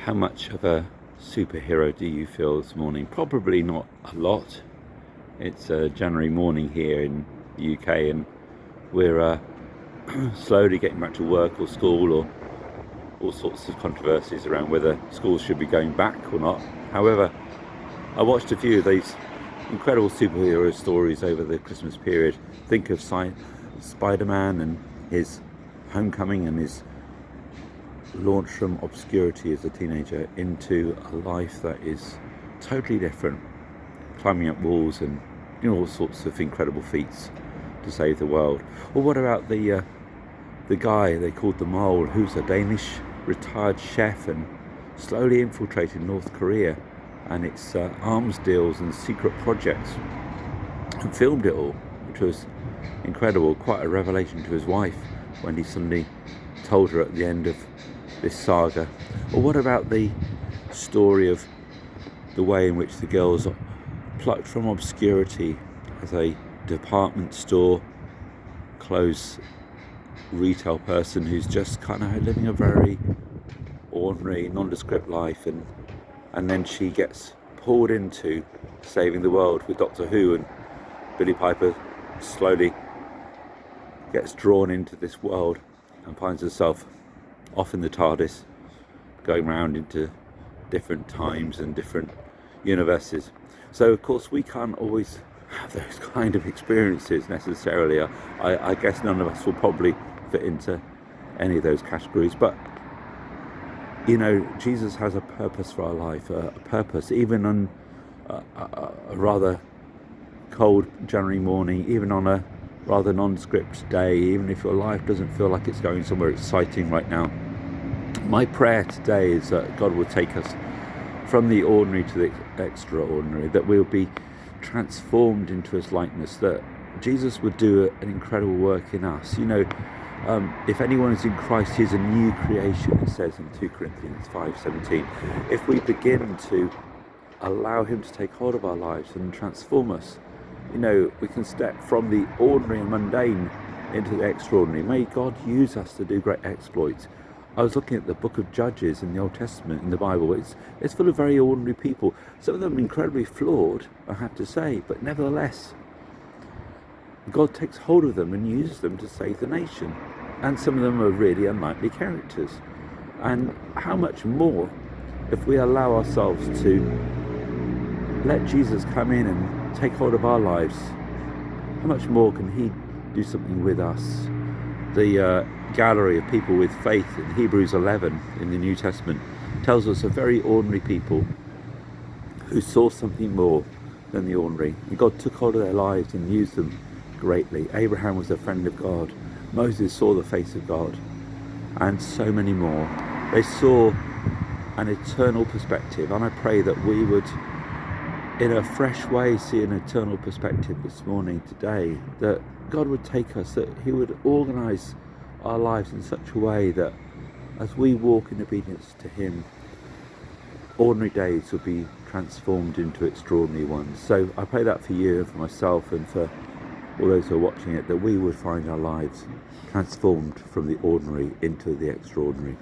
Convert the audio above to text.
How much of a superhero do you feel this morning? Probably not a lot. It's a January morning here in the UK, and we're slowly getting back to work or school, or all sorts of controversies around whether schools should be going back or not. However, I watched a few of these incredible superhero stories over the Christmas period. Think of Spider-Man and his homecoming and his launch from obscurity as a teenager into a life that is totally different, climbing up walls and doing all sorts of incredible feats to save the world. Or what about the guy they called the Mole, who's a Danish retired chef and slowly infiltrated North Korea and its arms deals and secret projects, and filmed it all, which was incredible, quite a revelation to his wife when he suddenly told her at the end of this saga. Or what about the story of the way in which the girls are plucked from obscurity as a department store clothes retail person who's just kind of living a very ordinary, nondescript life, and then she gets pulled into saving the world with Doctor Who, and Billie Piper slowly gets drawn into this world and finds herself off in the TARDIS, going around into different times and different universes. So of course we can't always have those kind of experiences necessarily. I guess none of us will probably fit into any of those categories, but you know, Jesus has a purpose for our life, a purpose even on a rather cold January morning, even on a rather nondescript day, even if your life doesn't feel like it's going somewhere exciting right now. My prayer today is that God will take us from the ordinary to the extraordinary, that we'll be transformed into his likeness, that Jesus would do an incredible work in us. You know, if anyone is in Christ, he's a new creation, it says in 2 Corinthians 5:17. If we begin to allow him to take hold of our lives and transform us, you know, we can step from the ordinary and mundane into the extraordinary. May God use us to do great exploits. I was looking at the book of Judges in the Old Testament in the Bible. It's full of very ordinary people. Some of them incredibly flawed, I have to say, but nevertheless, God takes hold of them and uses them to save the nation. And some of them are really unlikely characters. And how much more if we allow ourselves to let Jesus come in and take hold of our lives, how much more can he do something with us? The gallery of people with faith in Hebrews 11 in the New Testament tells us of very ordinary people who saw something more than the ordinary. And God took hold of their lives and used them greatly. Abraham was a friend of God. Moses saw the face of God, and so many more. They saw an eternal perspective, and I pray that we would in a fresh way see an eternal perspective this morning, today, that God would take us, that he would organise our lives in such a way that as we walk in obedience to him, ordinary days will be transformed into extraordinary ones. So I pray that for you and for myself and for all those who are watching it, that we would find our lives transformed from the ordinary into the extraordinary.